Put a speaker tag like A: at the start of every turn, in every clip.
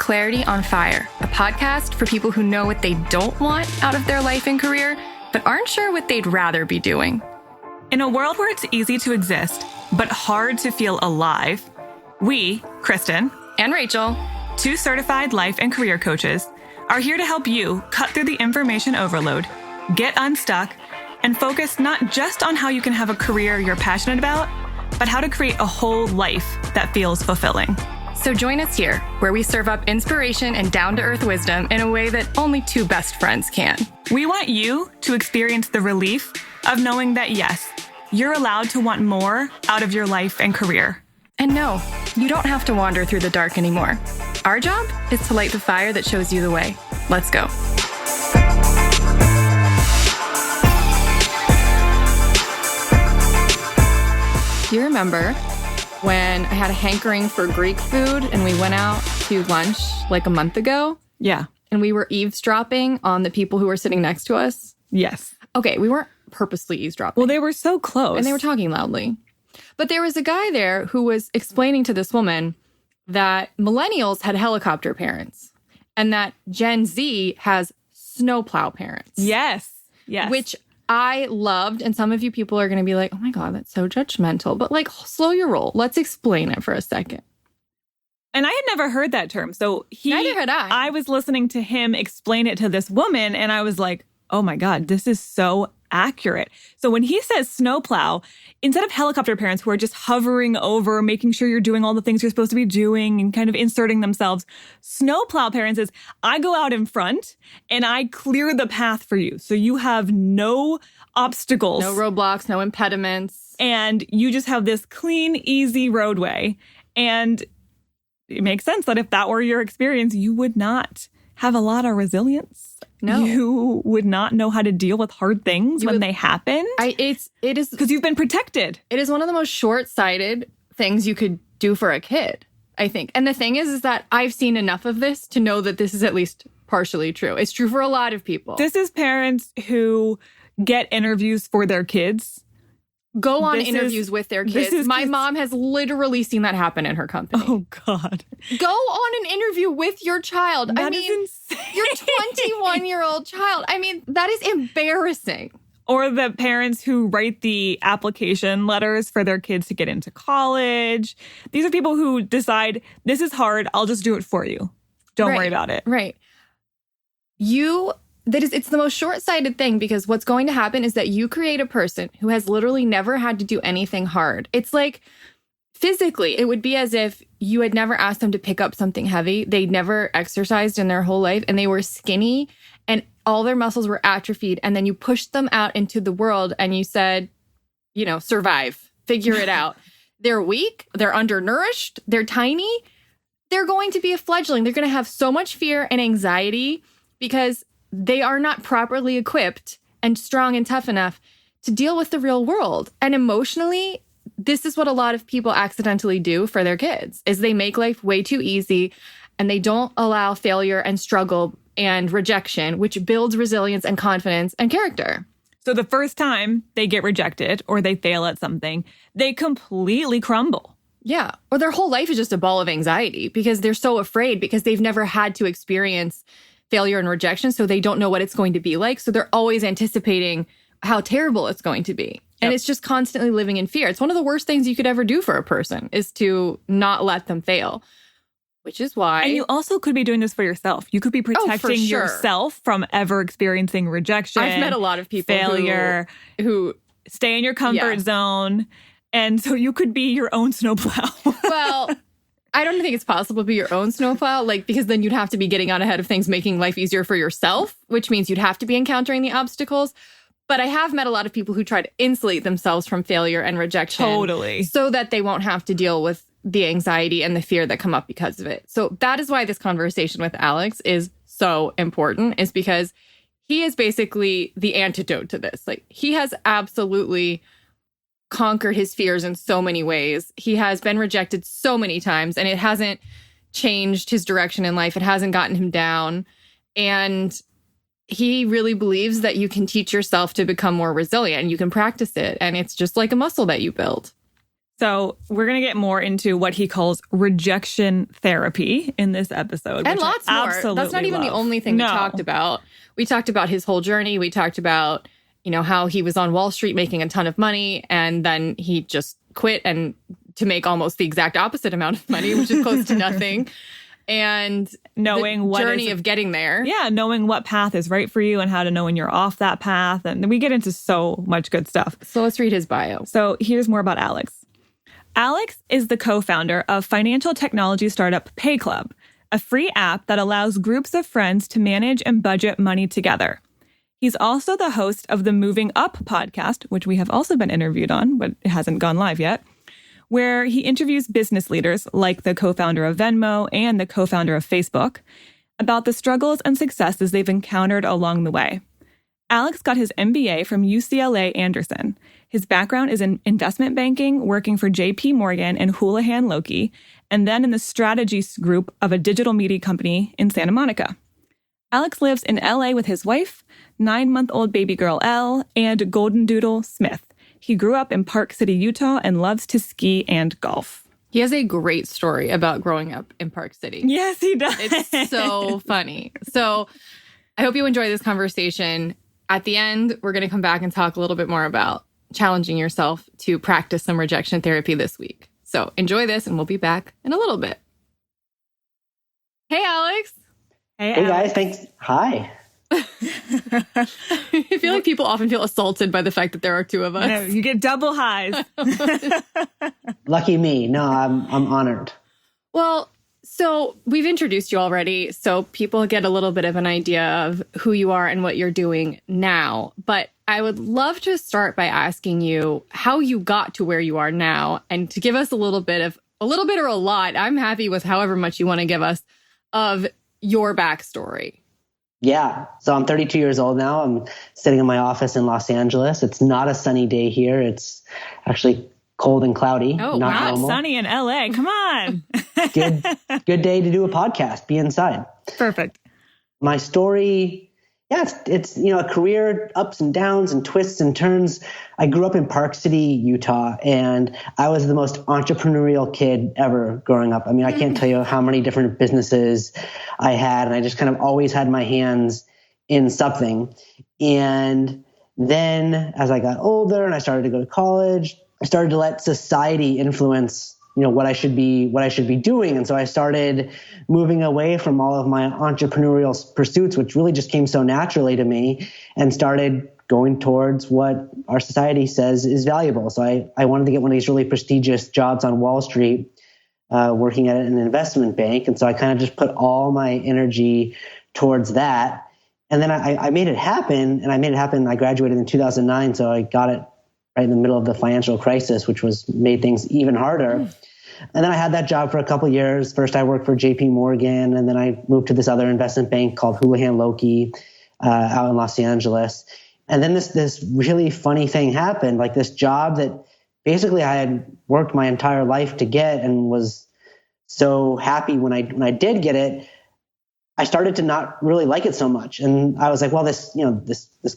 A: Clarity on Fire, a podcast for people who know what they don't want out of their life and career, but aren't sure what they'd rather be doing.
B: In a world where it's easy to exist, but hard to feel alive, we, Kristen
A: and Rachel,
B: two certified life and career coaches, are here to help you cut through the information overload, get unstuck, and focus not just on how you can have a career you're passionate about, but how to create a whole life that feels fulfilling.
A: So join us here, where we serve up inspiration and down-to-earth wisdom in a way that only two best friends can.
B: We want you to experience the relief of knowing that, yes, you're allowed to want more out of your life and career.
A: And no, you don't have to wander through the dark anymore. Our job is to light the fire that shows you the way. Let's go. Do you remember when I had a hankering for Greek food and we went out to lunch like a month ago?
B: Yeah.
A: And we were eavesdropping on the people who were sitting next to us?
B: Yes.
A: Okay, we weren't purposely eavesdropping.
B: Well, they were so close.
A: And they were talking loudly. But there was a guy there who was explaining to this woman that millennials had helicopter parents and that Gen Z has snowplow parents.
B: Yes. Yes.
A: Which I loved. And some of you people are going to be like, oh my God, that's so judgmental. But like, slow your roll. Let's explain it for a second.
B: And I had never heard that term. So
A: Neither had I.
B: I was listening to him explain it to this woman and I was like, oh my God, this is so accurate. So when he says snowplow, instead of helicopter parents who are just hovering over, making sure you're doing all the things you're supposed to be doing and kind of inserting themselves, snowplow parents is I go out in front and I clear the path for you. So you have no obstacles.
A: No roadblocks, no impediments.
B: And you just have this clean, easy roadway. And it makes sense that if that were your experience, you would not have a lot of resilience.
A: No.
B: You would not know how to deal with hard things when they happen.
A: It is
B: because you've been protected.
A: It is one of the most short-sighted things you could do for a kid, I think. And the thing is that I've seen enough of this to know that this is at least partially true. It's true for a lot of people.
B: This is parents who get interviews for their kids.
A: Go on interviews with their kids. My mom has literally seen that happen in her company.
B: Oh, God.
A: Go on an interview with your child.
B: That is insane.
A: Your 21-year-old child. I mean, that is embarrassing.
B: Or the parents who write the application letters for their kids to get into college. These are people who decide, this is hard, I'll just do it for you. Don't worry about it.
A: Right. It's the most short-sighted thing because what's going to happen is that you create a person who has literally never had to do anything hard. It's like physically, it would be as if you had never asked them to pick up something heavy. They'd never exercised in their whole life and they were skinny and all their muscles were atrophied. And then you pushed them out into the world and you said, survive, figure it out. They're weak. They're undernourished. They're tiny. They're going to be a fledgling. They're going to have so much fear and anxiety because they are not properly equipped and strong and tough enough to deal with the real world. And emotionally, this is what a lot of people accidentally do for their kids, is they make life way too easy and they don't allow failure and struggle and rejection, which builds resilience and confidence and character.
B: So the first time they get rejected or they fail at something, they completely crumble.
A: Yeah. Or their whole life is just a ball of anxiety because they're so afraid because they've never had to experience failure and rejection, so they don't know what it's going to be like. So they're always anticipating how terrible it's going to be. Yep. And it's just constantly living in fear. It's one of the worst things you could ever do for a person is to not let them fail, which is why...
B: And you also could be doing this for yourself. You could be protecting yourself from ever experiencing rejection.
A: I've met a lot of people
B: failure,
A: who
B: stay in your comfort zone. And so you could be your own snowplow.
A: Well... I don't think it's possible to be your own snowplow, because then you'd have to be getting out ahead of things, making life easier for yourself, which means you'd have to be encountering the obstacles. But I have met a lot of people who try to insulate themselves from failure and rejection.
B: Totally.
A: So that they won't have to deal with the anxiety and the fear that come up because of it. So that is why this conversation with Alex is so important, is because he is basically the antidote to this. He has absolutely conquered his fears in so many ways. He has been rejected so many times and it hasn't changed his direction in life. It hasn't gotten him down. And he really believes that you can teach yourself to become more resilient. You can practice it. And it's just like a muscle that you build.
B: So we're going to get more into what he calls rejection therapy in this episode.
A: And lots more. That's not even the only thing we talked about. We talked about his whole journey. We talked about, how he was on Wall Street making a ton of money, and then he just quit and to make almost the exact opposite amount of money, which is close to nothing. And
B: knowing
A: the
B: what
A: journey of getting there.
B: Yeah, knowing what path is right for you and how to know when you're off that path. And we get into so much good stuff.
A: So let's read his bio.
B: So here's more about Alex. Alex is the co-founder of financial technology startup Pay Club, a free app that allows groups of friends to manage and budget money together. He's also the host of the Moving Up podcast, which we have also been interviewed on, but it hasn't gone live yet, where he interviews business leaders like the co-founder of Venmo and the co-founder of Facebook about the struggles and successes they've encountered along the way. Alex got his MBA from UCLA Anderson. His background is in investment banking, working for JP Morgan and Houlihan Lokey, and then in the strategy group of a digital media company in Santa Monica. Alex lives in LA with his wife, 9-month-old baby girl Elle, and golden doodle Smith. He grew up in Park City, Utah, and loves to ski and golf.
A: He has a great story about growing up in Park City.
B: Yes, he does.
A: It's so funny. So I hope you enjoy this conversation. At the end, we're going to come back and talk a little bit more about challenging yourself to practice some rejection therapy this week. So enjoy this, and we'll be back in a little bit. Hey, Alex.
B: Hey,
C: guys. Thanks. Hi.
A: I feel like people often feel assaulted by the fact that there are two of us.
B: No, you get double highs.
C: Lucky me. No, I'm honored.
A: Well, so we've introduced you already, so people get a little bit of an idea of who you are and what you're doing now. But I would love to start by asking you how you got to where you are now, and to give us a little bit or a lot. I'm happy with however much you want to give us of your backstory.
C: Yeah. So I'm 32 years old now. I'm sitting in my office in Los Angeles. It's not a sunny day here. It's actually cold and cloudy.
A: Oh,
C: not
A: wow.
C: normal.
B: Sunny in LA. Come on.
C: Good day to do a podcast. Be inside.
B: Perfect.
C: My story, it's a career, ups and downs and twists and turns. I grew up in Park City, Utah, and I was the most entrepreneurial kid ever growing up. I mean, I can't tell you how many different businesses I had, and I just kind of always had my hands in something. And then as I got older and I started to go to college, I started to let society influence, what I should be doing. And so I started moving away from all of my entrepreneurial pursuits, which really just came so naturally to me, and started going towards what our society says is valuable. So I wanted to get one of these really prestigious jobs on Wall Street, working at an investment bank. And so I kind of just put all my energy towards that. And then I made it happen, I graduated in 2009. So I got it right in the middle of the financial crisis, which made things even harder. And then I had that job for a couple of years. First, I worked for JP Morgan, and then I moved to this other investment bank called Houlihan Lokey out in Los Angeles. And then this really funny thing happened, like this job that basically I had worked my entire life to get and was so happy when I did get it. I started to not really like it so much. And I was like, well, this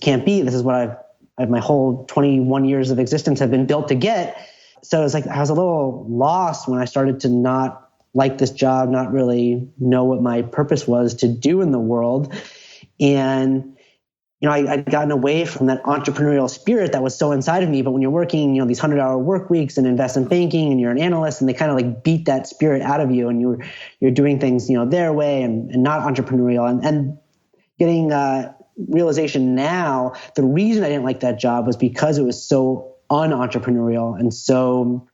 C: can't be. This is what my whole 21 years of existence have been built to get. So it was like I was a little lost when I started to not like this job, not really know what my purpose was to do in the world. And, I'd gotten away from that entrepreneurial spirit that was so inside of me. But when you're working, these 100-hour work weeks in investment banking and you're an analyst, and they kind of like beat that spirit out of you, and you're doing things, their way and not entrepreneurial, and getting realization now, the reason I didn't like that job was because it was so unentrepreneurial and so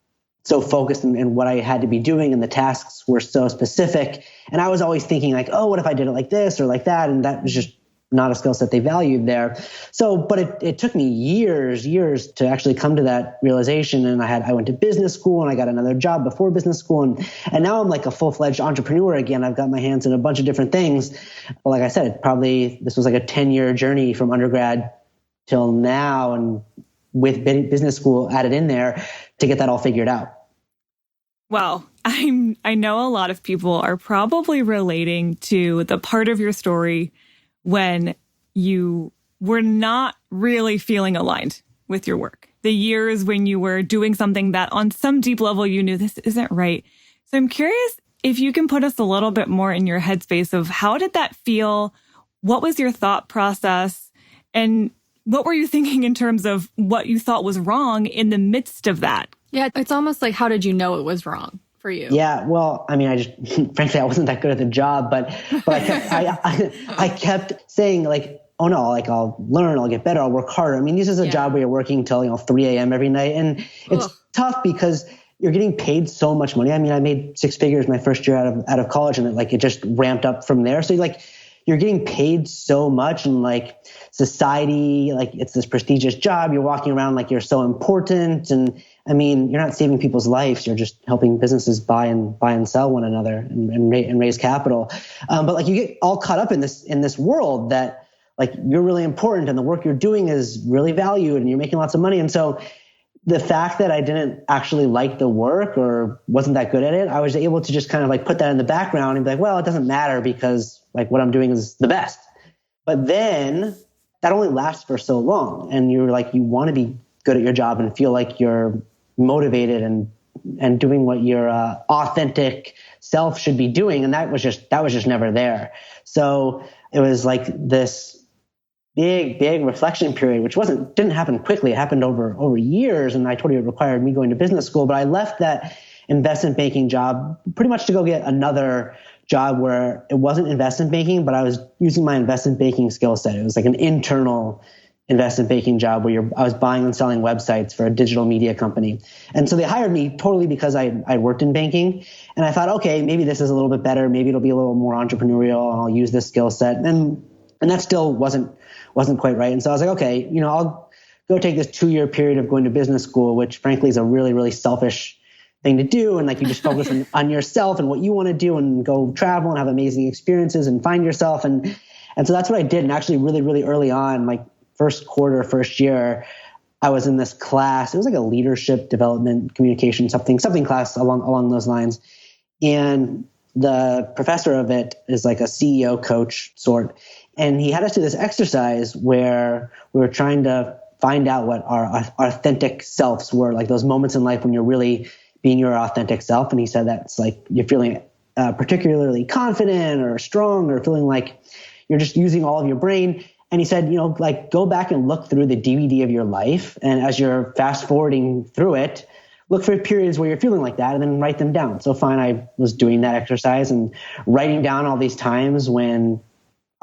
C: focused in what I had to be doing, and the tasks were so specific. And I was always thinking like, oh, what if I did it like this or like that? And that was just not a skill set they valued there. So, but it took me years to actually come to that realization. And I went to business school, and I got another job before business school. And now I'm like a full-fledged entrepreneur again. I've got my hands in a bunch of different things. But like I said, this was like a 10-year journey from undergrad till now, and with business school added in there to get that all figured out.
B: Well, I know a lot of people are probably relating to the part of your story when you were not really feeling aligned with your work. the years when you were doing something that on some deep level you knew this isn't right. So I'm curious if you can put us a little bit more in your headspace of how did that feel? What was your thought process? And what were you thinking in terms of what you thought was wrong in the midst of that?
A: Yeah, it's almost like, how did you know it was wrong for you?
C: Yeah, well, I mean, frankly, I wasn't that good at the job, but I kept saying like, oh no, like I'll learn, I'll get better, I'll work harder. I mean, this is a job where you're working till 3 a.m. every night, and it's tough because you're getting paid so much money. I mean, I made 6 figures my first year out of college, and it just ramped up from there. So you're getting paid so much, and like society, like it's this prestigious job. You're walking around like you're so important, and I mean, you're not saving people's lives. You're just helping businesses buy and sell one another and raise capital. But like you get all caught up in this world that like you're really important and the work you're doing is really valued and you're making lots of money. And so the fact that I didn't actually like the work or wasn't that good at it, I was able to just kind of like put that in the background and be like, well, it doesn't matter because like what I'm doing is the best. But then that only lasts for so long. And you're like, you want to be good at your job and feel like you're motivated and doing what your authentic self should be doing. And that was just never there. So it was like this big reflection period, which didn't happen quickly. It happened over years. And I told you it required me going to business school, but I left that investment banking job pretty much to go get another job where it wasn't investment banking, but I was using my investment banking skill set. It was like an internal investment banking job where I was buying and selling websites for a digital media company. And so they hired me totally because I worked in banking. And I thought, okay, maybe this is a little bit better. Maybe it'll be a little more entrepreneurial and I'll use this skill set. And that still wasn't quite right. And so I was like, okay, I'll go take this 2-year period of going to business school, which frankly is a really, really selfish thing to do. And like you just focus on yourself and what you want to do and go travel and have amazing experiences and find yourself. And so that's what I did. And actually really, really early on, like first year, I was in this class. It was like a leadership development communication, something class along those lines. And the professor of it is like a CEO coach sort. And he had us do this exercise where we were trying to find out what our authentic selves were, like those moments in life when you're really being your authentic self. And he said that's like you're feeling particularly confident or strong or feeling like you're just using all of your brain. And he said, like go back and look through the DVD of your life. And as you're fast forwarding through it, look for periods where you're feeling like that and then write them down. So fine, I was doing that exercise and writing down all these times when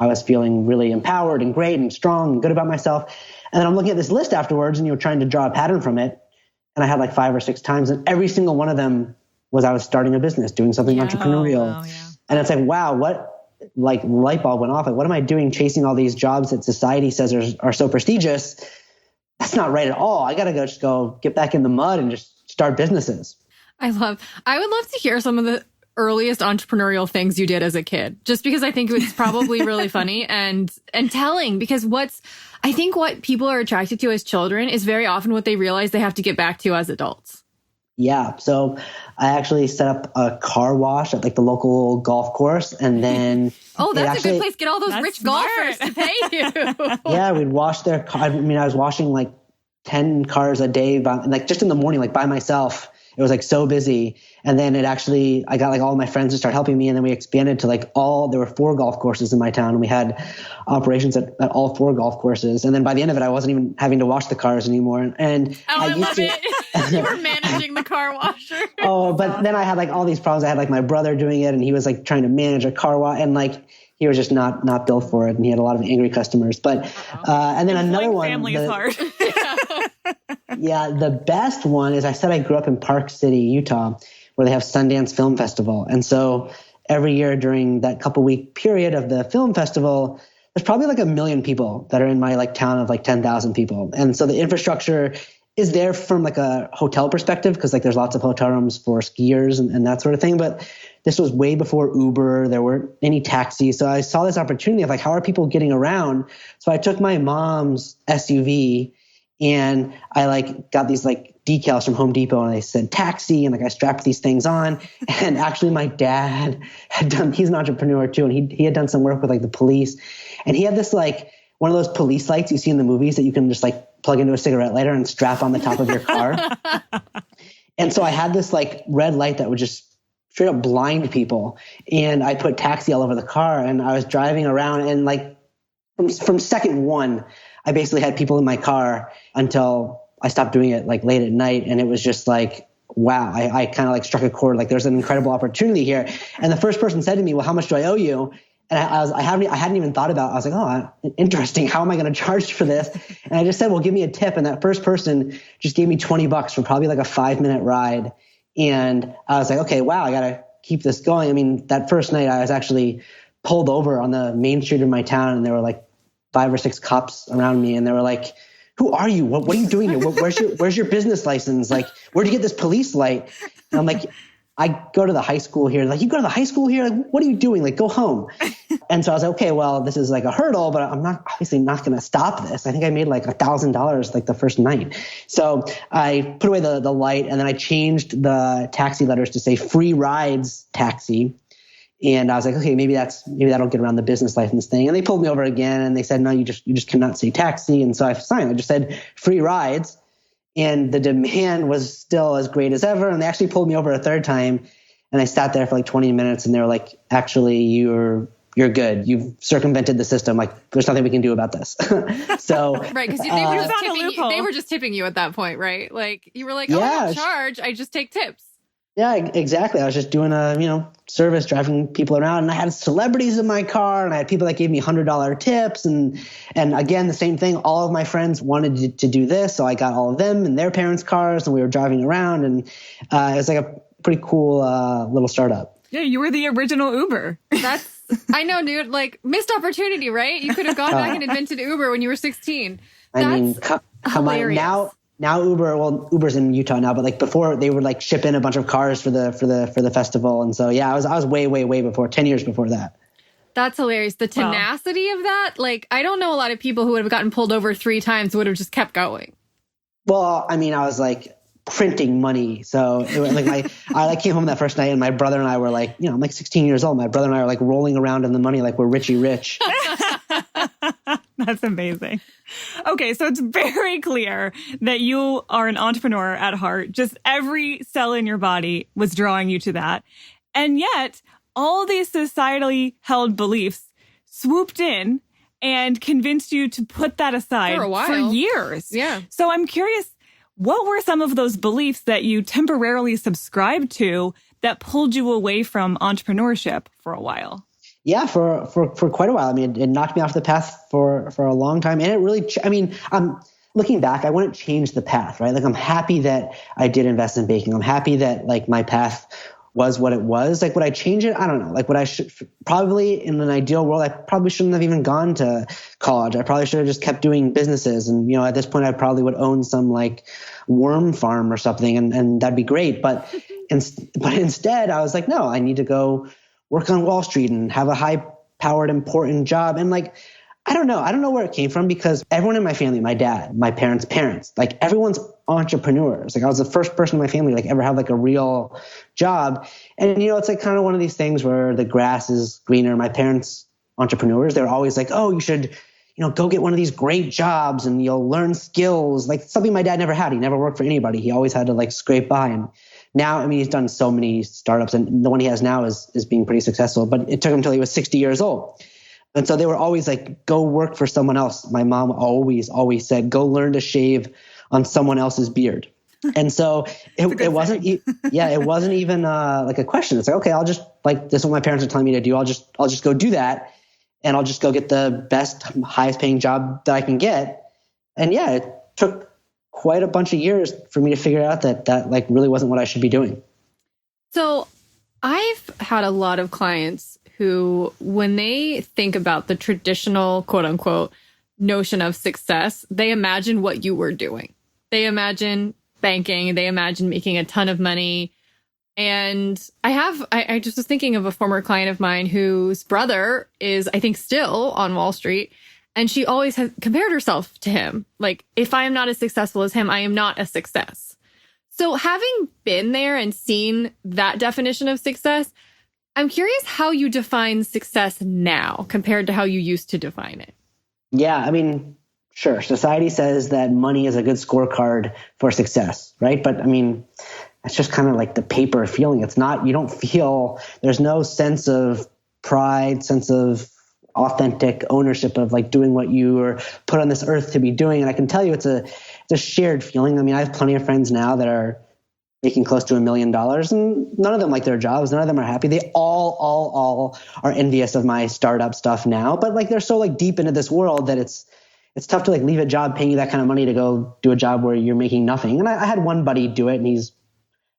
C: I was feeling really empowered and great and strong and good about myself. And then I'm looking at this list afterwards and trying to draw a pattern from it. And I had like 5 or 6 times and every single one of them was I was starting a business, doing something entrepreneurial. Oh, wow, yeah. And it's like, wow, what like light bulb went off. Like, what am I doing chasing all these jobs that society says are so prestigious? That's not right at all. I got to just go get back in the mud and just start businesses.
A: I would love to hear some of the earliest entrepreneurial things you did as a kid, just because I think it's probably really funny and telling, because I think what people are attracted to as children is very often what they realize they have to get back to as adults.
C: Yeah. So I actually set up a car wash at like the local golf course. And then
A: that's a good place to get all those rich golfers to pay you.
C: Yeah, we'd wash their car. I mean, I was washing like 10 cars a day, like just in the morning, like by myself. It was like so busy. And then I got like all my friends to start helping me. And then we expanded to like there were 4 golf courses in my town. And we had operations at all 4 golf courses. And then by the end of it, I wasn't even having to wash the cars anymore. And
A: I love it. You were managing the car washer.
C: But then I had like all these problems. I had like my brother doing it and he was like trying to manage a car wash and like he was just not built for it. And he had a lot of angry customers. But, and then another one.
B: Family is hard.
C: Yeah, the best one is I grew up in Park City, Utah, where they have Sundance Film Festival. And so every year during that couple-week period of the film festival, there's probably like 1 million people that are in my like town of like 10,000 people. And so the infrastructure is there from like a hotel perspective because like there's lots of hotel rooms for skiers and that sort of thing. But this was way before Uber. There weren't any taxis. So I saw this opportunity of like, how are people getting around? So I took my mom's SUV and I like got these like decals from Home Depot and they said taxi and like I strapped these things on. And actually my dad he's an entrepreneur too. And he had done some work with like the police and he had this like one of those police lights you see in the movies that you can just like plug into a cigarette lighter and strap on the top of your car. And so I had this like red light that would just straight up blind people. And I put taxi all over the car, and I was driving around, and like from second one, I basically had people in my car until I stopped doing it like late at night. And it was just like, wow, I kind of like struck a chord. Like there's an incredible opportunity here. And the first person said to me, well, how much do I owe you? And I hadn't even thought about it. I was like, oh, interesting. How am I going to charge for this? And I just said, well, give me a tip. And that first person just gave me $20 for probably like a 5-minute ride. And I was like, okay, wow, I got to keep this going. I mean, that first night I was actually pulled over on the main street of my town, and there were like 5 or 6 cops around me. And they were like, who are you? What are you doing here? Where's your business license? Like, where'd you get this police light? And I'm like, I go to the high school here. Like, you go to the high school here? Like, what are you doing? Like, go home. And so I was like, okay, well, this is like a hurdle, but I'm obviously not going to stop this. I think I made like $1,000 like the first night. So I put away the light, and then I changed the taxi letters to say free rides taxi. And I was like, okay, maybe that'll get around the business license thing. And they pulled me over again, and they said, no, you just cannot say taxi. And so I signed. I just said free rides. And the demand was still as great as ever. And they actually pulled me over a third time. And I sat there for like 20 minutes, and they were like, actually, you're good. You've circumvented the system. Like, there's nothing we can do about this. So
A: right, because they were just tipping you at that point, right? Like you were like, oh, I don't charge. I just take tips.
C: Yeah, exactly. I was just doing a service, driving people around, and I had celebrities in my car, and I had people that gave me $100 tips, and again the same thing. All of my friends wanted to do this, so I got all of them in their parents' cars, and we were driving around, and it was like a pretty cool little startup.
B: Yeah, you were the original Uber.
A: I know, dude. Like missed opportunity, right? You could have gone back and invented Uber when you were 16.
C: I mean, come on now. Uber's in Utah now, but like before they would like ship in a bunch of cars for the festival. And so, yeah, I was way before, 10 years before that.
A: That's hilarious. The tenacity of that. Like, I don't know a lot of people who would have gotten pulled over 3 times would have just kept going.
C: Well, I mean, I was like printing money. So it was like I came home that first night, and my brother and I were like, I'm like 16 years old. My brother and I are like rolling around in the money like we're Richie Rich.
B: That's amazing. Okay, so it's very clear that you are an entrepreneur at heart. Just every cell in your body was drawing you to that. And yet, all these societally held beliefs swooped in and convinced you to put that aside for years.
A: Yeah.
B: So I'm curious, what were some of those beliefs that you temporarily subscribed to that pulled you away from entrepreneurship for a while?
C: Yeah, for quite a while. I mean, it knocked me off the path for a long time. And it really, looking back, I wouldn't change the path, right? Like, I'm happy that I did invest in baking. I'm happy that like my path was what it was. Like, would I change it? I don't know. Like, would I probably in an ideal world, I probably shouldn't have even gone to college. I probably should have just kept doing businesses. And, at this point I probably would own some like worm farm or something, and that'd be great. But instead I was like, no, I need to go work on Wall Street and have a high-powered, important job. And like, I don't know where it came from, because everyone in my family, my dad, my parents, like everyone's entrepreneurs. Like, I was the first person in my family to like ever have like a real job. And it's like kind of one of these things where the grass is greener. My parents, entrepreneurs, they're always like, oh, you should, go get one of these great jobs and you'll learn skills. Like something my dad never had. He never worked for anybody. He always had to like scrape by. And now, I mean, he's done so many startups, and the one he has now is being pretty successful, but it took him until he was 60 years old. And so they were always like, go work for someone else. My mom always said, go learn to shave on someone else's beard. And so it wasn't even like a question. It's like, okay, I'll just like, this is what my parents are telling me to do. I'll just go do that. And I'll just go get the best, highest paying job that I can get. And yeah, it took quite a bunch of years for me to figure out that like really wasn't what I should be doing.
A: So I've had a lot of clients who, when they think about the traditional quote unquote notion of success, they imagine what you were doing. They imagine banking, they imagine making a ton of money. And I just was thinking of a former client of mine whose brother is, I think, still on Wall Street. And she always has compared herself to him. Like, if I am not as successful as him, I am not a success. So having been there and seen that definition of success, I'm curious how you define success now compared to how you used to define it.
C: Yeah, I mean, Sure. Society says that money is a good scorecard for success, right? But I mean, it's just kind of like the paper feeling. It's not, you don't feel, there's no sense of pride, sense of authentic ownership of like doing what you were put on this earth to be doing. And I can tell you it's a shared feeling. I mean, I have plenty of friends now that are making close to $1 million and none of them like their jobs. None of them are happy. They all are envious of my startup stuff now, but like, they're so like deep into this world that it's tough to like leave a job paying you that kind of money to go do a job where you're making nothing. And I had one buddy do it and he's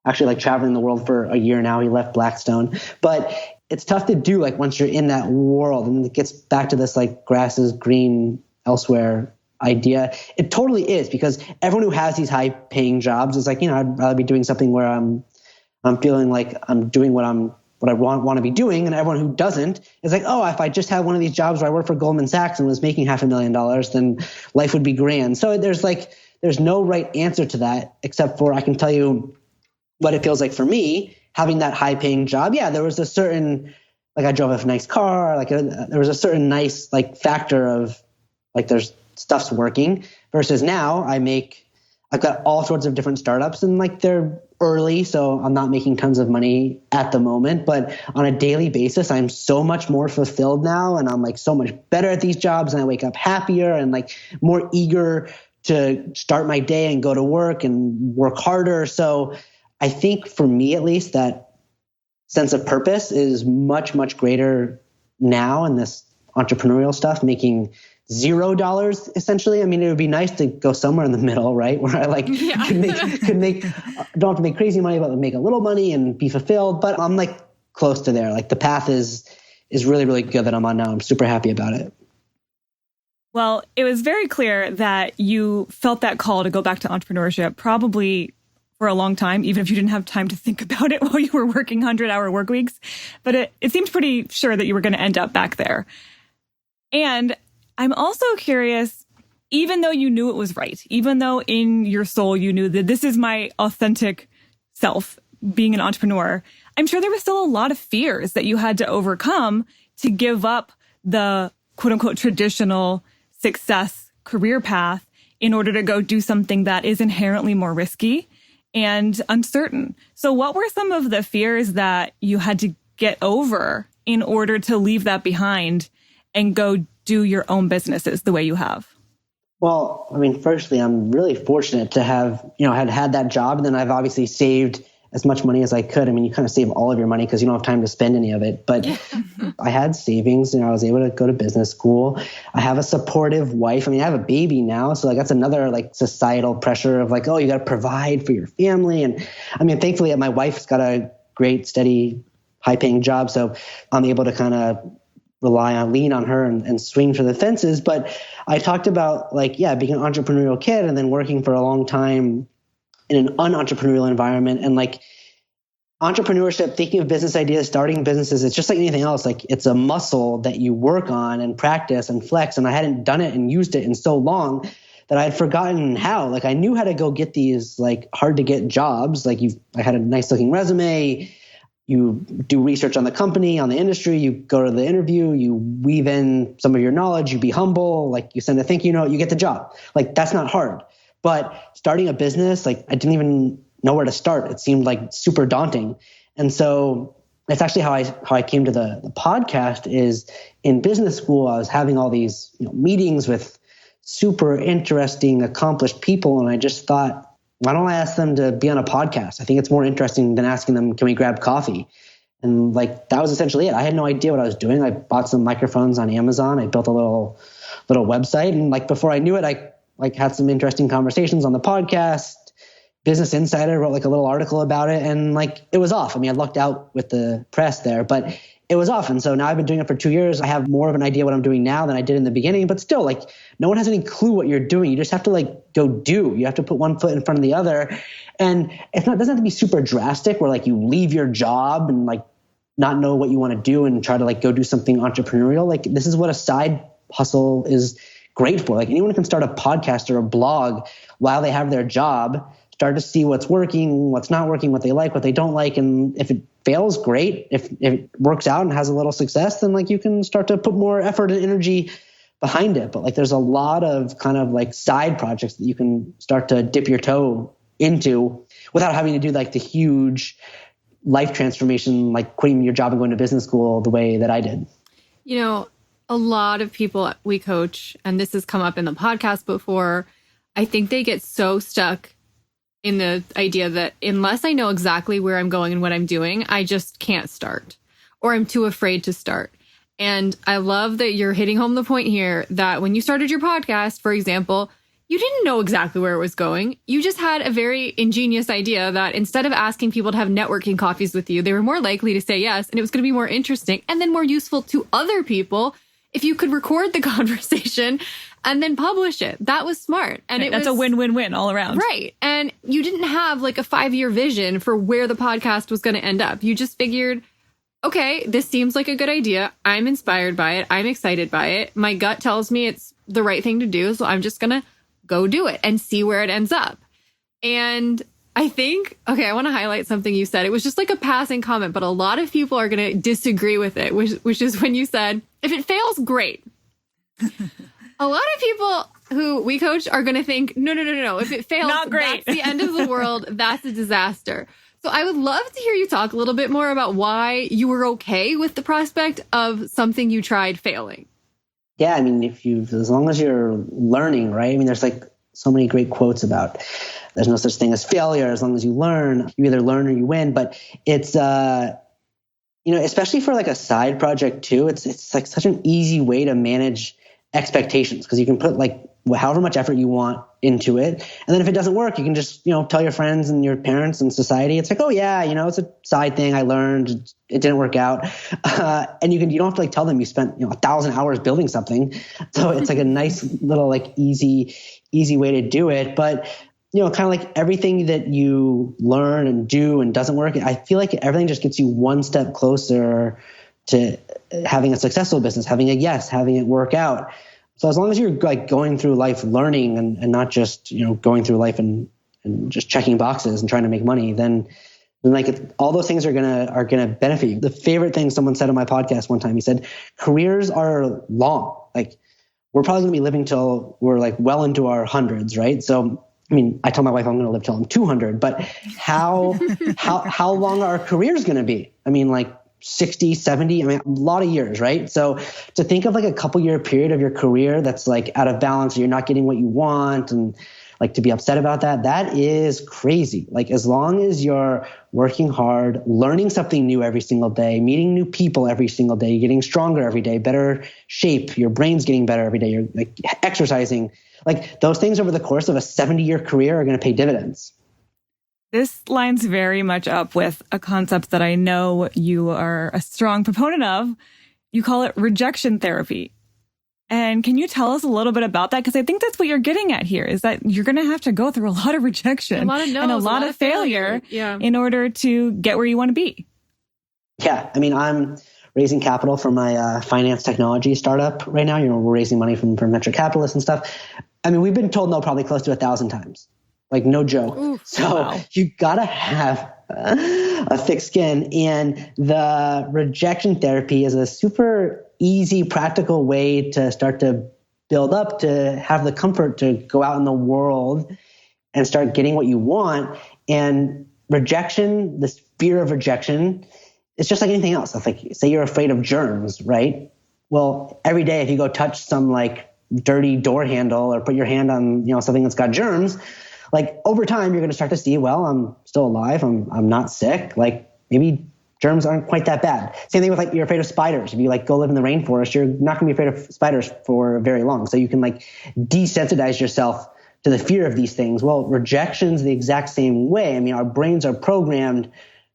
C: actually like traveling the world for a year now. He left Blackstone, but it's tough to do like once you're in that world. And it gets back to this like grass is green elsewhere idea. It totally is, because everyone who has these high paying jobs is like, you know, I'd rather be doing something where I'm feeling like I'm doing what I want to be doing. And everyone who doesn't is like, oh, if I just had one of these jobs where I worked for Goldman Sachs and was making $500,000, then life would be grand. So there's no right answer to that, except for I can tell you what it feels like for me having that high paying job. Yeah, there was a certain, like I drove a nice car, there was a certain nice like factor of like there's stuff's working, versus now I've got all sorts of different startups and like they're early, so I'm not making tons of money at the moment, but on a daily basis, I'm so much more fulfilled now. And I'm like so much better at these jobs and I wake up happier and like more eager to start my day and go to work and work harder. So I think for me, at least, that sense of purpose is much, much greater now in this entrepreneurial stuff, making $0 essentially. I mean, it would be nice to go somewhere in the middle, right? Where I like could make don't have to make crazy money, but make a little money and be fulfilled. But I'm like close to there. Like the path is really, really good that I'm on now. I'm super happy about it.
B: Well, it was very clear that you felt that call to go back to entrepreneurship probably for a long time, even if you didn't have time to think about it while you were working 100-hour work weeks. But it seemed pretty sure that you were going to end up back there. And I'm also curious, even though you knew it was right, even though in your soul you knew that this is my authentic self, being an entrepreneur, I'm sure there was still a lot of fears that you had to overcome to give up the quote unquote traditional success career path in order to go do something that is inherently more risky and uncertain. So what were some of the fears that you had to get over in order to leave that behind and go do your own businesses the way you have?
C: Well, I mean, firstly, I'm really fortunate to have, had that job. And then I've obviously saved as much money as I could. I mean, you kind of save all of your money because you don't have time to spend any of it. But I had savings and I was able to go to business school. I have a supportive wife. I mean, I have a baby now. So like that's another like societal pressure of like, oh, you got to provide for your family. And I mean, thankfully, my wife's got a great, steady, high paying job. So I'm able to kind of lean on her and swing for the fences. But I talked about like, being an entrepreneurial kid and then working for a long time in an unentrepreneurial environment. And like entrepreneurship, thinking of business ideas, starting businesses, it's just like anything else. Like it's a muscle that you work on and practice and flex. And I hadn't done it and used it in so long that I had forgotten how. Like I knew how to go get these like hard to get jobs. Like I had a nice looking resume. You do research on the company, on the industry, you go to the interview, you weave in some of your knowledge, you be humble, like you send a thank you note, you get the job. Like that's not hard. But starting a business, like I didn't even know where to start. It seemed like super daunting. And so that's actually how I came to the podcast. Is in business school, I was having all these meetings with super interesting, accomplished people. And I just thought, why don't I ask them to be on a podcast? I think it's more interesting than asking them, can we grab coffee? And like, that was essentially it. I had no idea what I was doing. I bought some microphones on Amazon. I built a little website. And like, before I knew it, I like had some interesting conversations on the podcast. Business Insider wrote like a little article about it. And like, it was off. I mean, I lucked out with the press there, but it was off. And so now I've been doing it for 2 years. I have more of an idea what I'm doing now than I did in the beginning, but still like no one has any clue what you're doing. You just have to like go do. You have to put one foot in front of the other. And it doesn't have to be super drastic where like you leave your job and like not know what you want to do and try to like go do something entrepreneurial. Like this is what a side hustle is great for. Like anyone can start a podcast or a blog while they have their job, start to see what's working, what's not working, what they like, what they don't like. And if it fails, great. If it works out and has a little success, then like you can start to put more effort and energy behind it, but like there's a lot of kind of like side projects that you can start to dip your toe into without having to do like the huge life transformation, like quitting your job and going to business school the way that I did.
A: You know, a lot of people we coach, and this has come up in the podcast before, I think they get so stuck in the idea that unless I know exactly where I'm going and what I'm doing, I just can't start, or I'm too afraid to start. And I love that you're hitting home the point here that when you started your podcast, for example, you didn't know exactly where it was going. You just had a very ingenious idea that instead of asking people to have networking coffees with you, they were more likely to say yes, and it was going to be more interesting and then more useful to other people if you could record the conversation and then publish it. That was smart. And
B: that's a win-win-win all around.
A: Right. And you didn't have like a 5-year vision for where the podcast was going to end up. You just figured, okay, this seems like a good idea. I'm inspired by it. I'm excited by it. My gut tells me it's the right thing to do. So I'm just going to go do it and see where it ends up. And I think, okay, I want to highlight something you said. It was just like a passing comment, but a lot of people are going to disagree with it, which is when you said, if it fails, great. A lot of people who we coach are going to think, no. If it fails,
B: not great.
A: That's the end of the world. That's a disaster. So I would love to hear you talk a little bit more about why you were okay with the prospect of something you tried failing.
C: Yeah, I mean, as long as you're learning, right? I mean, there's like so many great quotes about there's no such thing as failure as long as you learn. You either learn or you win. But it's, especially for like a side project too, it's like such an easy way to manage expectations because you can put like however much effort you want into it. And then if it doesn't work, you can just, tell your friends and your parents and society. It's like, oh yeah, it's a side thing. I learned, it didn't work out. And you don't have to like tell them you spent, 1,000 hours building something. So it's like a nice little like easy way to do it. But, kind of like everything that you learn and do and doesn't work, I feel like everything just gets you one step closer to having a successful business, having it work out. So as long as you're like going through life learning and not just, going through life and just checking boxes and trying to make money, then like all those things are gonna benefit you. The favorite thing someone said on my podcast one time, he said, careers are long. Like we're probably gonna be living till we're like well into our hundreds, right? So I mean, I tell my wife I'm going to live till I'm 200, but how long are our careers going to be? I mean, like 60, 70, I mean, a lot of years, right? So to think of like a couple year period of your career that's like out of balance, or you're not getting what you want, and like to be upset about that is crazy. Like as long as you're working hard, learning something new every single day, meeting new people every single day, getting stronger every day, better shape, your brain's getting better every day, you're like exercising, like those things over the course of a 70-year career are going to pay dividends.
B: This lines very much up with a concept that I know you are a strong proponent of. You call it rejection therapy. And can you tell us a little bit about that? Because I think that's what you're getting at here, is that you're going to have to go through a lot of rejection
A: and a lot of failure
B: in order to get where you want to be.
C: Yeah. I mean, I'm raising capital for my finance technology startup right now. We're raising money from venture capitalists and stuff. I mean, we've been told no probably close to 1,000 times. Like no joke.
A: Oof,
C: so wow. You got to have a thick skin. And the rejection therapy is a super easy, practical way to start to build up, to have the comfort to go out in the world and start getting what you want. And rejection, this fear of rejection, it's just like anything else. It's like, say you're afraid of germs, right? Well, every day if you go touch some like dirty door handle or put your hand on, something that's got germs, like over time, you're going to start to see, well, I'm still alive. I'm not sick. Like maybe germs aren't quite that bad. Same thing with like, you're afraid of spiders. If you like go live in the rainforest, you're not going to be afraid of spiders for very long. So you can like desensitize yourself to the fear of these things. Well, rejection's the exact same way. I mean, our brains are programmed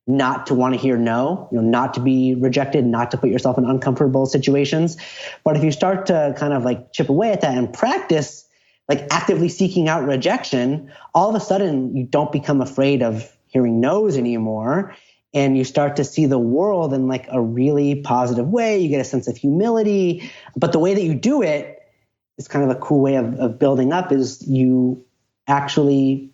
C: not to want to hear no, not to be rejected, not to put yourself in uncomfortable situations. But if you start to kind of like chip away at that and practice like actively seeking out rejection, all of a sudden you don't become afraid of hearing no's anymore. And you start to see the world in like a really positive way. You get a sense of humility. But the way that you do it is kind of a cool way of building up, is you actually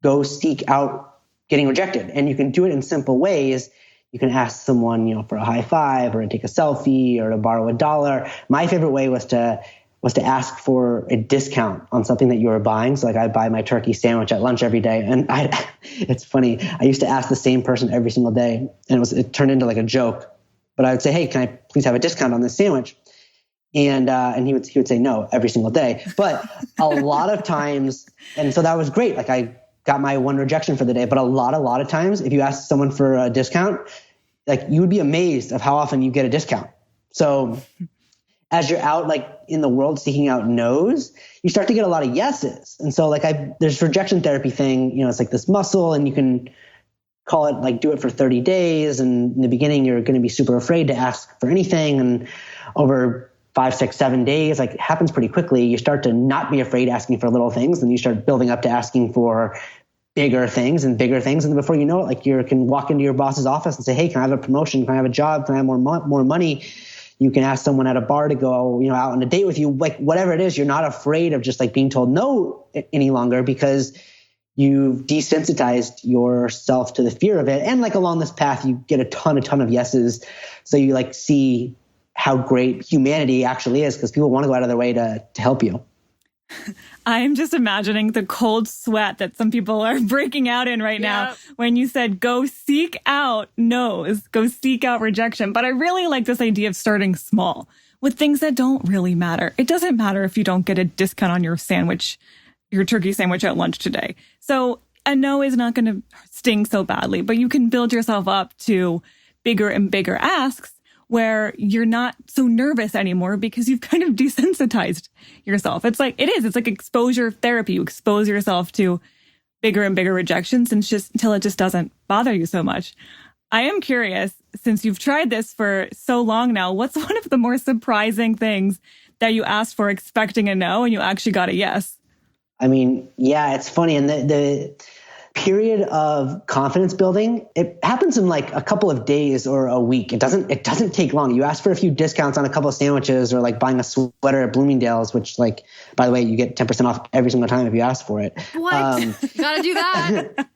C: go seek out getting rejected. And you can do it in simple ways. You can ask someone, for a high five, or to take a selfie, or to borrow $1. My favorite way was to was to ask for a discount on something that you were buying. So like I buy my turkey sandwich at lunch every day. And it's funny. I used to ask the same person every single day, and it turned into like a joke, but I would say, hey, can I please have a discount on this sandwich? And he would say no every single day. But a lot of times, and so that was great. Like I got my one rejection for the day, but a lot of times, if you ask someone for a discount, like you would be amazed of how often you get a discount. So as you're out like in the world seeking out no's, you start to get a lot of yeses. And so like there's rejection therapy thing, it's like this muscle, and you can call it like do it for 30 days. And in the beginning, you're going to be super afraid to ask for anything. And over 5, 6, 7 days, like it happens pretty quickly. You start to not be afraid asking for little things, and you start building up to asking for bigger things. And then before you know it, like you can walk into your boss's office and say, hey, can I have a promotion? Can I have a job? Can I have more money? You can ask someone at a bar to go, out on a date with you, like whatever it is. You're not afraid of just like being told no any longer, because you've desensitized yourself to the fear of it. And like along this path, you get a ton of yeses. So you like see how great humanity actually is, because people want to go out of their way to help you.
B: I'm just imagining the cold sweat that some people are breaking out in right now when you said, go seek out no's, go seek out rejection. But I really like this idea of starting small with things that don't really matter. It doesn't matter if you don't get a discount on your sandwich, your turkey sandwich at lunch today. So a no is not going to sting so badly, but you can build yourself up to bigger and bigger asks, where you're not so nervous anymore because you've kind of desensitized yourself. It's like exposure therapy. You expose yourself to bigger and bigger rejections until it just doesn't bother you so much. I am curious, since you've tried this for so long now, what's one of the more surprising things that you asked for expecting a no and you actually got a yes?
C: I mean, yeah, it's funny. And the period of confidence building, it happens in like a couple of days or a week. It doesn't take long. You ask for a few discounts on a couple of sandwiches, or like buying a sweater at Bloomingdale's, which, like, by the way, you get 10% off every single time if you ask for it.
A: What? You gotta do that.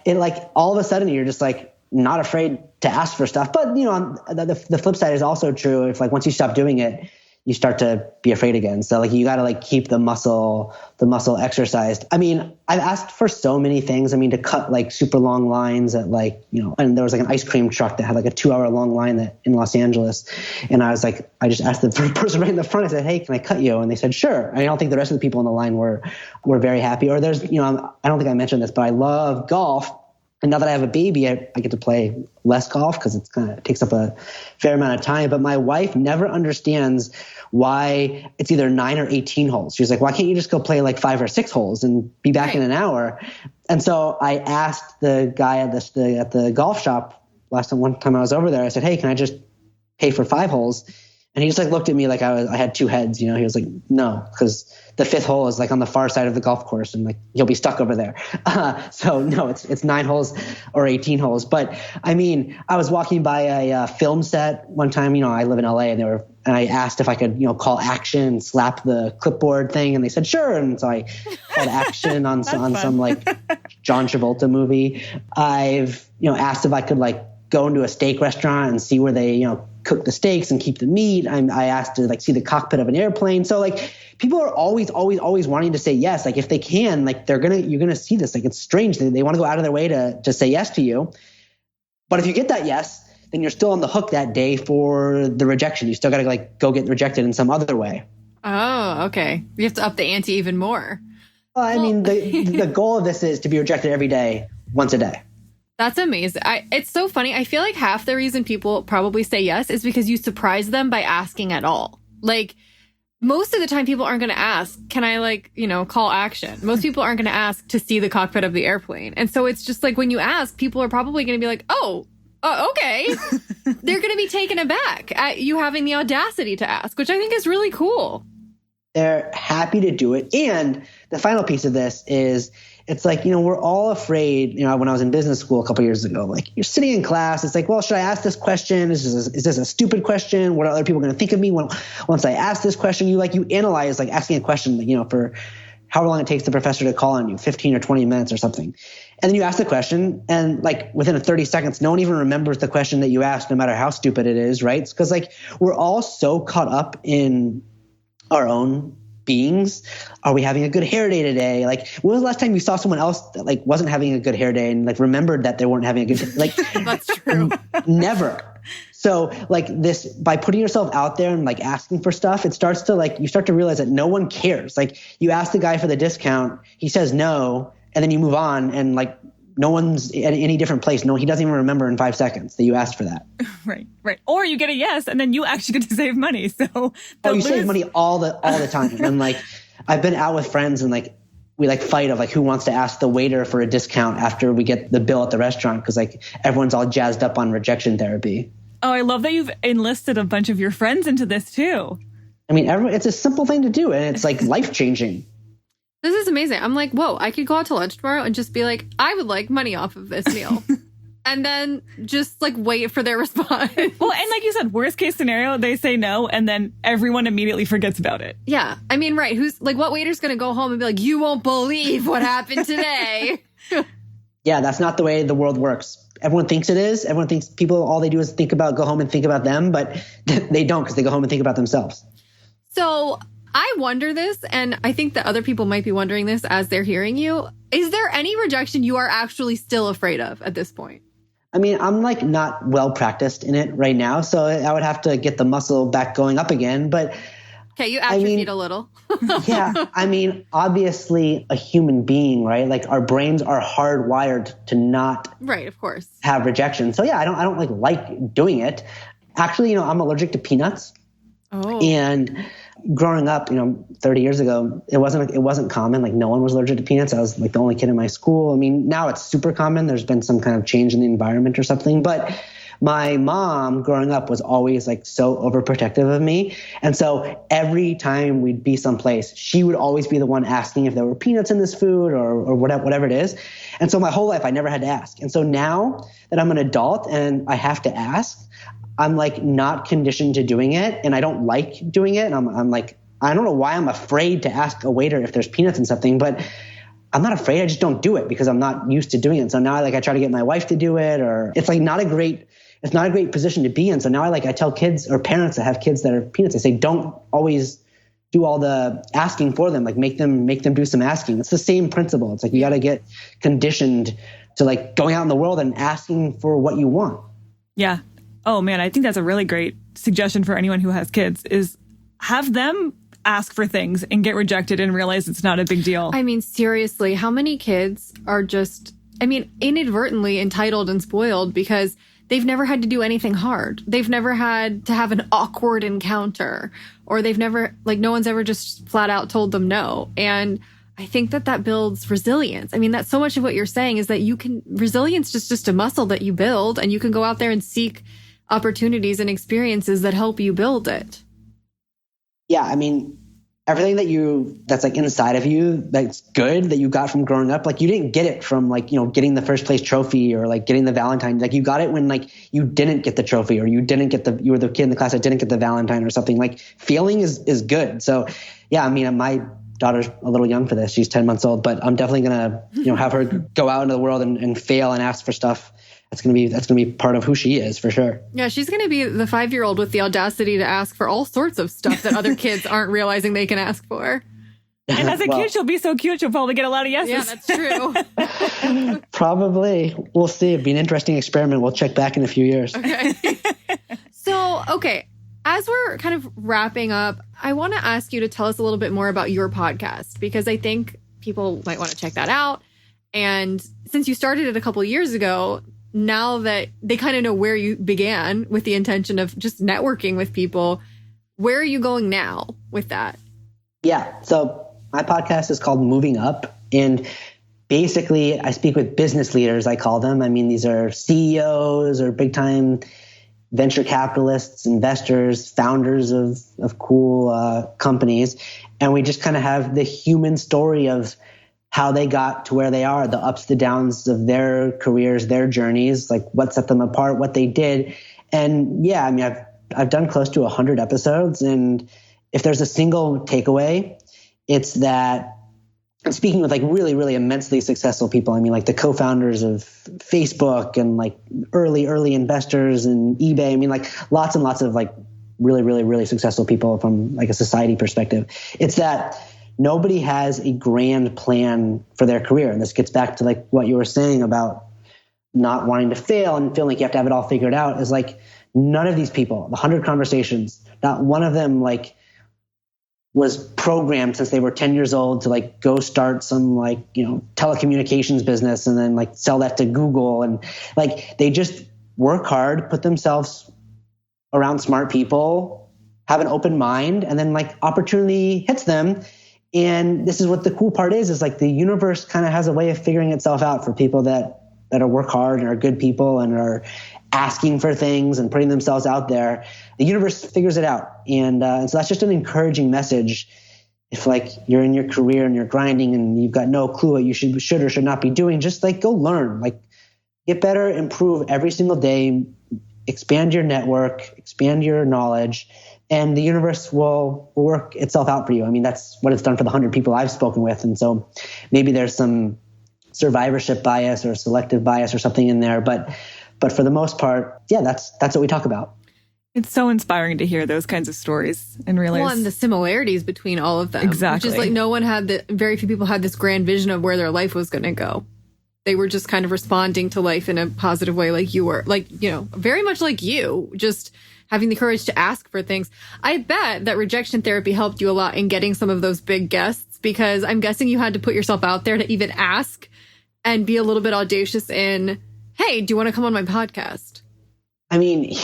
C: It like all of a sudden you're just like not afraid to ask for stuff. But the flip side is also true. If like once you stop doing it, you start to be afraid again. So like you got to like keep the muscle exercised. I mean, I've asked for so many things. I mean, to cut like super long lines at like, and there was like an ice cream truck that had like a 2-hour long line in Los Angeles. And I was like, I just asked the person right in the front, I said, hey, can I cut you? And they said, sure. I don't think the rest of the people in the line were very happy. Or there's, I don't think I mentioned this, but I love golf. And now that I have a baby, I get to play less golf because it takes up a fair amount of time. But my wife never understands why it's either 9 or 18 holes. She's like, why can't you just go play like 5 or 6 holes and be back in an hour? And so I asked the guy at the golf shop one time I was over there, I said, hey, can I just pay for 5 holes? And he just like looked at me like I had 2 heads. He was like, no, because the 5th hole is like on the far side of the golf course, and like you'll be stuck over there. So no, it's 9 holes or 18 holes. But I mean, I was walking by a film set one time. I live in LA, and I asked if I could call action and slap the clipboard thing, and they said sure. And so I called action on some like John Travolta movie. I've asked if I could like go into a steak restaurant and see where they cook the steaks and keep the meat. I asked to like see the cockpit of an airplane. So like people are always wanting to say yes. Like if they can, like you're gonna see this. Like it's strange. They want to go out of their way to say yes to you. But if you get that yes, then you're still on the hook that day for the rejection. You still got to like go get rejected in some other way.
A: Oh, okay. You have to up the ante even more.
C: I mean, the goal of this is to be rejected every day, once a day.
A: That's amazing. It's so funny. I feel like half the reason people probably say yes is because you surprise them by asking at all. Like most of the time people aren't going to ask, can I call action? Most people aren't going to ask to see the cockpit of the airplane. And so it's just like when you ask, people are probably going to be like, oh, okay. They're going to be taken aback at you having the audacity to ask, which I think is really cool.
C: They're happy to do it. And the final piece of this is, it's like, we're all afraid, when I was in business school a couple of years ago, like you're sitting in class, it's like, well, should I ask this question? Is this a stupid question? What are other people going to think of me once I ask this question? You analyze like asking a question, for however long it takes the professor to call on you, 15 or 20 minutes or something. And then you ask the question, and like within 30 seconds, no one even remembers the question that you asked, no matter how stupid it is, right? Because like we're all so caught up in our own beings. Are we having a good hair day today? Like, when was the last time you saw someone else that like wasn't having a good hair day and like remembered that they weren't having a good like
A: That's true.
C: Never. So like this, by putting yourself out there and like asking for stuff, it starts to like, you start to realize that no one cares. Like, you ask the guy for the discount, he says no, and then you move on, and like no one's at any different place. No, he doesn't even remember in 5 seconds that you asked for that.
B: Right. Or you get a yes, and then you actually get to save money. So
C: you save money all the time. And like, I've been out with friends and like, we like fight of like who wants to ask the waiter for a discount after we get the bill at the restaurant, because like everyone's all jazzed up on rejection therapy.
B: Oh, I love that you've enlisted a bunch of your friends into this too.
C: I mean, it's a simple thing to do, and it's like life-changing.
A: This is amazing. I'm like, whoa, I could go out to lunch tomorrow and just be like, I would like money off of this meal. And then just like wait for their response.
B: Well, and like you said, worst case scenario, they say no, and then everyone immediately forgets about it.
A: Yeah. I mean, right. Who's like, what waiter's going to go home and be like, you won't believe what happened today?
C: Yeah, that's not the way the world works. Everyone thinks it is. Everyone thinks people, all they do is go home and think about them, but they don't, because they go home and think about themselves.
A: So I wonder this, and I think that other people might be wondering this as they're hearing you. Is there any rejection you are actually still afraid of at this point?
C: I mean, I'm like not well practiced in it right now, so I would have to get the muscle back going up again. But
A: okay, you atrophied a little.
C: Yeah, I mean, obviously a human being, right? Like our brains are hardwired to not
A: right, of course, have
C: rejection. So yeah, I don't like doing it. Actually, I'm allergic to peanuts.
A: Oh.
C: And growing up, 30 years ago, it wasn't common. Like no one was allergic to peanuts. I was like the only kid in my school. I mean, now it's super common. There's been some kind of change in the environment or something. But my mom growing up was always like so overprotective of me. And so every time we'd be someplace, she would always be the one asking if there were peanuts in this food or whatever it is. And so my whole life, I never had to ask. And so now that I'm an adult and I have to ask, I'm like not conditioned to doing it, and I don't like doing it. And I'm like, I don't know why I'm afraid to ask a waiter if there's peanuts in something, but I'm not afraid. I just don't do it because I'm not used to doing it. So now I try to get my wife to do it, or it's like not a great position to be in. So now I tell kids or parents that have kids that are peanuts, I say, don't always do all the asking for them. Like make them do some asking. It's the same principle. It's like you got to get conditioned to like going out in the world and asking for what you want.
B: Yeah. Oh man, I think that's a really great suggestion for anyone who has kids is have them ask for things and get rejected and realize it's not a big deal.
A: I mean, seriously, how many kids are just, inadvertently entitled and spoiled because they've never had to do anything hard. They've never had to have an awkward encounter, or they've never, no one's ever just flat out told them no. And I think that builds resilience. I mean, that's so much of what you're saying is that resilience is just a muscle that you build, and you can go out there and seek opportunities and experiences that help you build it.
C: Yeah, I mean, everything that's like inside of you that's good that you got from growing up, like you didn't get it from getting the first place trophy or like getting the Valentine. Like you got it when like you didn't get the trophy, or you were the kid in the class that didn't get the Valentine or something. Like failing is good. So yeah, I mean, my daughter's a little young for this. She's 10 months old, but I'm definitely gonna have her go out into the world and fail and ask for stuff. That's gonna be part of who she is for sure.
A: Yeah, she's gonna be the 5-year-old with the audacity to ask for all sorts of stuff that other kids aren't realizing they can ask for.
B: And as a kid, she'll be so cute, she'll probably get a lot of yeses.
A: Yeah, that's true.
C: Probably. We'll see. It'd be an interesting experiment. We'll check back in a few years.
A: Okay. Okay. As we're kind of wrapping up, I want to ask you to tell us a little bit more about your podcast, because I think people might want to check that out. And since you started it a couple of years ago, now that they kind of know where you began with the intention of just networking with people, where are you going now with that? Yeah.
C: So my podcast is called Moving Up. And basically, I speak with business leaders, I call them. I mean, these are CEOs or big time venture capitalists, investors, founders of cool companies. And we just kind of have the human story of how they got to where they are, the ups, the downs of their careers, their journeys, like what set them apart, what they did. And yeah, I mean, I've done close to 100 episodes. And if there's a single takeaway, it's that I'm speaking with like really, really immensely successful people. I mean, like the co-founders of Facebook and like early investors in eBay. I mean, like lots and lots of like really, really, really successful people from like a society perspective. It's that nobody has a grand plan for their career. And this gets back to like what you were saying about not wanting to fail and feeling like you have to have it all figured out. Is like none of these people, the 100 conversations, not one of them like was programmed since they were 10 years old to like go start some like, telecommunications business and then like sell that to Google. And like, they just work hard, put themselves around smart people, have an open mind, and then like opportunity hits them. And this is what the cool part is like the universe kind of has a way of figuring itself out for people that are work hard and are good people and are asking for things and putting themselves out there. The universe figures it out. And so that's just an encouraging message. If like you're in your career and you're grinding and you've got no clue what you should or should not be doing, just like go learn, like get better, improve every single day, expand your network, expand your knowledge, and the universe will work itself out for you. I mean, that's what it's done for the 100 people I've spoken with. And so maybe there's some survivorship bias or selective bias or something in there. But for the most part, yeah, that's what we talk about.
B: It's so inspiring to hear those kinds of stories and realize.
D: Well, and the similarities between all of them.
B: Exactly.
D: Which is like very few people had this grand vision of where their life was going to go. They were just kind of responding to life in a positive way like you were. Like, very much like you, just having the courage to ask for things. I bet that rejection therapy helped you a lot in getting some of those big guests, because I'm guessing you had to put yourself out there to even ask and be a little bit audacious in, hey, do you want to come on my podcast?
C: I mean,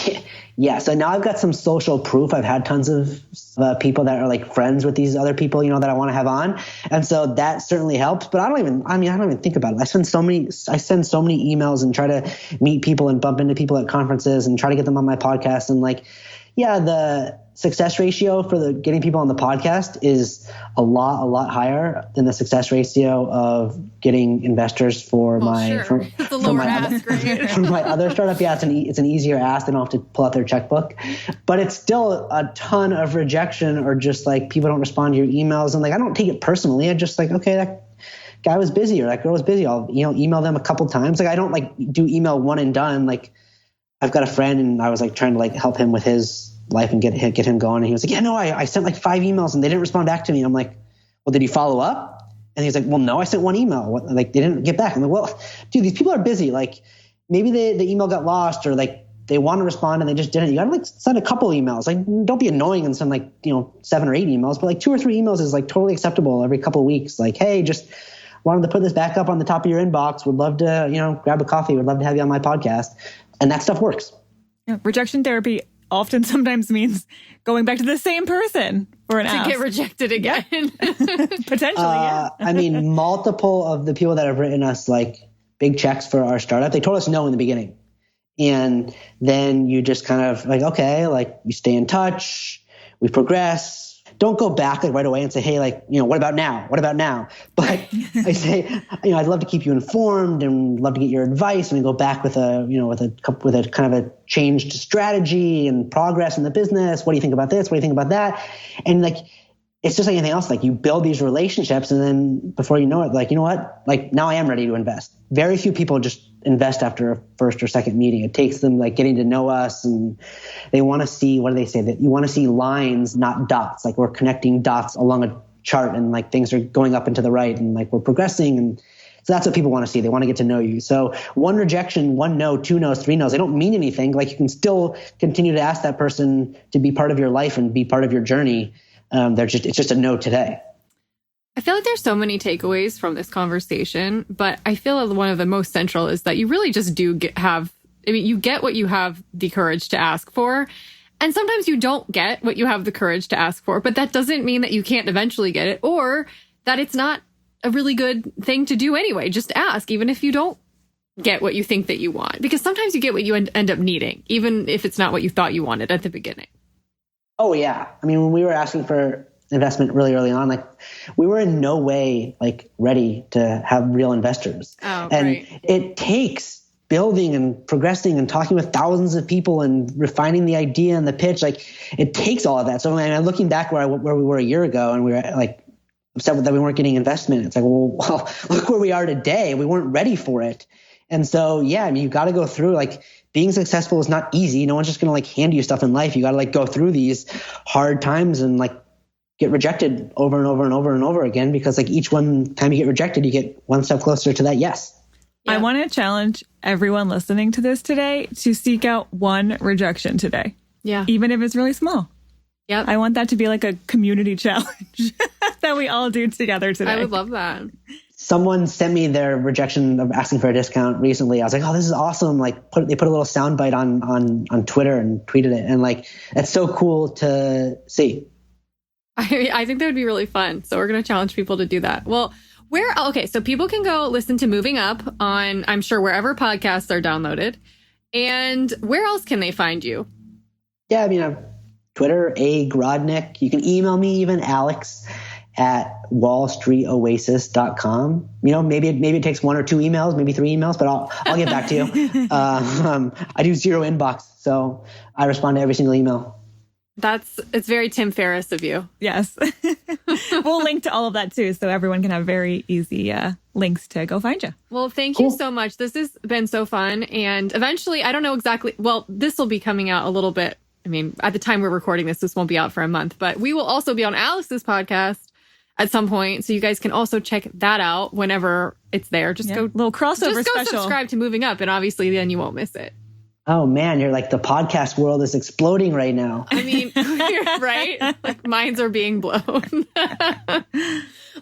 C: yeah. So now I've got some social proof. I've had tons of people that are like friends with these other people, that I want to have on. And so that certainly helps, but I don't even think about it. I send so many emails and try to meet people and bump into people at conferences and try to get them on my podcast. And like, yeah, the success ratio for getting people on the podcast is a lot higher than the success ratio of getting investors for my other startup. Yeah, it's an easier ask. They don't have to pull out their checkbook, but it's still a ton of rejection, or just like people don't respond to your emails. And like, I don't take it personally. I just like, okay, that guy was busy or that girl was busy. I'll email them a couple times. Like, I don't like do email one and done. Like, I've got a friend and I was like trying to like help him with his life and get him going. And he was like, yeah, no, I sent like 5 emails and they didn't respond back to me. And I'm like, well, did you follow up? And he's like, well, no, I sent 1 email. Like, they didn't get back. I'm like, well, dude, these people are busy. Like, maybe the email got lost, or like they want to respond and they just didn't. You gotta like send a couple emails. Like, don't be annoying and send like, 7 or 8 emails, but like 2 or 3 emails is like totally acceptable every couple of weeks. Like, hey, just wanted to put this back up on the top of your inbox. Would love to, grab a coffee. Would love to have you on my podcast. And that stuff works.
B: Yeah, rejection therapy often sometimes means going back to the same person for an ask.
D: To get rejected again.
B: Potentially, yeah.
C: I mean, multiple of the people that have written us like big checks for our startup, they told us no in the beginning. And then you just kind of like, okay, like you stay in touch, we progress. Don't go back like right away and say, hey, like, what about now? What about now? But I say, I'd love to keep you informed and love to get your advice. And we go back with a kind of a changed strategy and progress in the business. What do you think about this? What do you think about that? And like, it's just like anything else. Like, you build these relationships, and then before you know it, like, you know what? Like, now I am ready to invest. Very few people just invest after a first or second meeting. It takes them like getting to know us, and they want to see, what do they say? That you want to see lines, not dots. Like, we're connecting dots along a chart, and like things are going up and to the right, and like we're progressing. And so that's what people want to see. They want to get to know you. So 1 rejection, 1 no, 2 no's, 3 no's, they don't mean anything. Like, you can still continue to ask that person to be part of your life and be part of your journey. It's just a no today.
D: I feel like there's so many takeaways from this conversation, but I feel one of the most central is that you really just do you get what you have the courage to ask for. And sometimes you don't get what you have the courage to ask for, but that doesn't mean that you can't eventually get it, or that it's not a really good thing to do anyway. Just ask, even if you don't get what you think that you want, because sometimes you get what you end up needing, even if it's not what you thought you wanted at the beginning.
C: Oh, yeah. I mean, when we were asking for investment really early on, like, we were in no way like ready to have real investors.
D: Oh,
C: and
D: right.
C: It takes building and progressing and talking with thousands of people and refining the idea and the pitch. Like, it takes all of that. So I'm looking back where we were a year ago, and we were like upset that we weren't getting investment. It's like, well, look where we are today. We weren't ready for it. And so, yeah, I mean, you got to go through, like, being successful is not easy. No one's just going to like hand you stuff in life. You got to like go through these hard times and like get rejected over and over and over and over again, because like each one time you get rejected, you get one step closer to that yes.
B: Yeah. I want to challenge everyone listening to this today to seek out one rejection today.
D: Yeah.
B: Even if it's really small.
D: Yep.
B: I want that to be like a community challenge that we all do together today.
D: I would love that.
C: Someone sent me their rejection of asking for a discount recently. I was like, oh, this is awesome. Like they put a little soundbite on Twitter and tweeted it. And like, it's so cool to see.
D: I think that would be really fun. So we're going to challenge people to do that. Well, so people can go listen to Moving Up on, I'm sure, wherever podcasts are downloaded. And where else can they find you?
C: Yeah, I mean, Twitter, A Grodnik. You can email me even, Alex at wallstreetoasis.com. You know, maybe it takes 1 or 2 emails, maybe 3 emails, but I'll get back to you. I do 0 inbox, so I respond to every single email.
D: It's very Tim Ferriss of you.
B: Yes. We'll link to all of that too, so everyone can have very easy links to go find you.
D: Well, thank you so much. This has been so fun. And eventually, I don't know exactly, well, this will be coming out a little bit. I mean, at the time we're recording this won't be out for a month, but we will also be on Alex's podcast at some point. So you guys can also check that out whenever it's there. Just go
B: little crossover
D: just go
B: special.
D: Subscribe to Moving Up, and obviously then you won't miss it.
C: Oh man, you're like, the podcast world is exploding right now.
D: I mean, right? Like minds are being blown.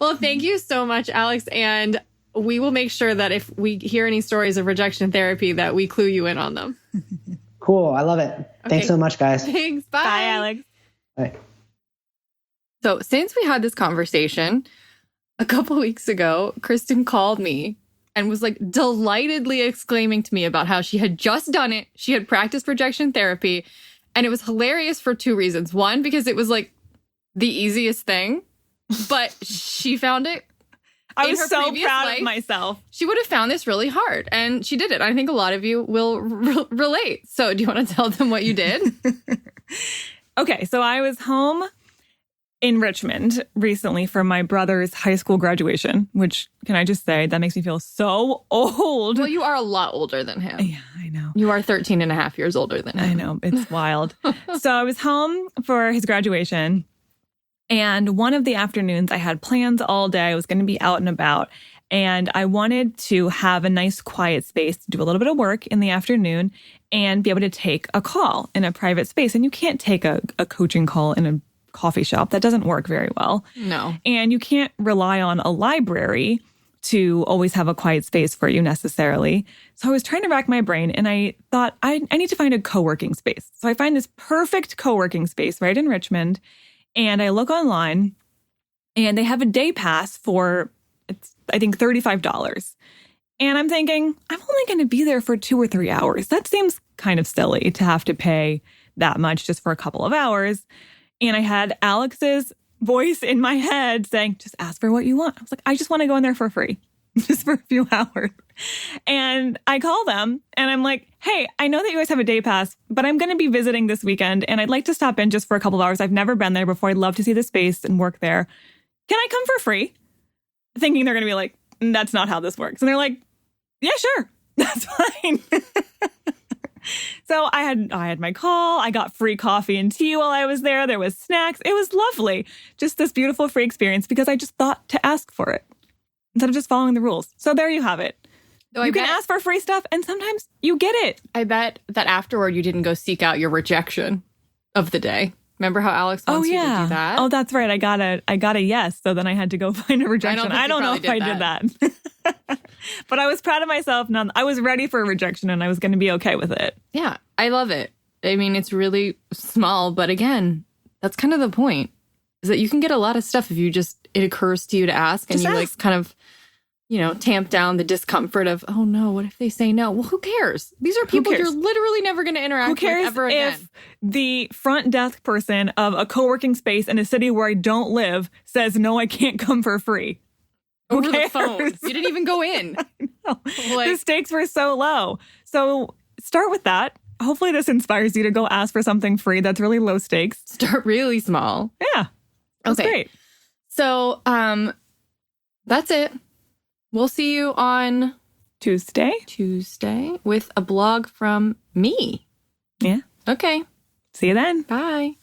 D: Well, thank you so much, Alex. And we will make sure that if we hear any stories of rejection therapy, that we clue you in on them.
C: Cool. I love it. Okay. Thanks so much, guys.
D: Thanks. Bye.
B: Bye, Alex.
C: Bye.
A: So since we had this conversation a couple weeks ago, Kristen called me and was like delightedly exclaiming to me about how she had just done it. She had practiced rejection therapy, and it was hilarious for 2 reasons. One, because it was like the easiest thing, but she found it.
B: I was so proud of myself.
A: She would have found this really hard, and she did it. I think a lot of you will relate. So do you want to tell them what you did?
B: Okay, so I was home in Richmond recently for my brother's high school graduation, which, can I just say, that makes me feel so old.
A: Well, you are a lot older than him.
B: Yeah, I know.
A: You are 13 and a half years older than him.
B: I know. It's wild. So I was home for his graduation. And one of the afternoons, I had plans all day. I was going to be out and about. And I wanted to have a nice quiet space to do a little bit of work in the afternoon and be able to take a call in a private space. And you can't take a coaching call in a coffee shop. That doesn't work very well.
A: No.
B: And you can't rely on a library to always have a quiet space for you necessarily. So I was trying to rack my brain, and I thought, I need to find a co-working space. So I find this perfect co-working space right in Richmond. And I look online, and they have a day pass for, I think, $35. And I'm thinking, I'm only going to be there for 2 or 3 hours. That seems kind of silly to have to pay that much just for a couple of hours. And I had Alex's voice in my head saying, just ask for what you want. I was like, I just want to go in there for free, just for a few hours. And I call them and I'm like, hey, I know that you guys have a day pass, but I'm going to be visiting this weekend and I'd like to stop in just for a couple of hours. I've never been there before. I'd love to see the space and work there. Can I come for free? Thinking they're going to be like, that's not how this works. And they're like, yeah, sure. That's fine. So I had my call. I got free coffee and tea while I was there. There was snacks. It was lovely. Just this beautiful free experience because I just thought to ask for it instead of just following the rules. So there you have it.
A: Though
B: you can ask for free stuff and sometimes you get it.
A: I bet that afterward you didn't go seek out your rejection of the day. Remember how Alex wants you to do that?
B: Oh, that's right. I got a yes. So then I had to go find a rejection. I don't know if I did that. But I was proud of myself. I was ready for a rejection and I was going to be okay with it.
A: Yeah, I love it. I mean, it's really small, but again, that's kind of the point, is that you can get a lot of stuff if it occurs to you to ask and you like kind of, tamp down the discomfort of, oh no, what if they say no? Well, who cares? These are people you're literally never going to interact with ever again.
B: If the front desk person of a co-working space in a city where I don't live says, no, I can't come for free.
A: Over the phone. You didn't even go in.
B: The stakes were so low. So start with that. Hopefully this inspires you to go ask for something free that's really low stakes.
A: Start really small.
B: Yeah. That's great.
A: So that's it. We'll see you on
B: Tuesday
A: with a blog from me.
B: Yeah.
A: Okay.
B: See you then.
A: Bye.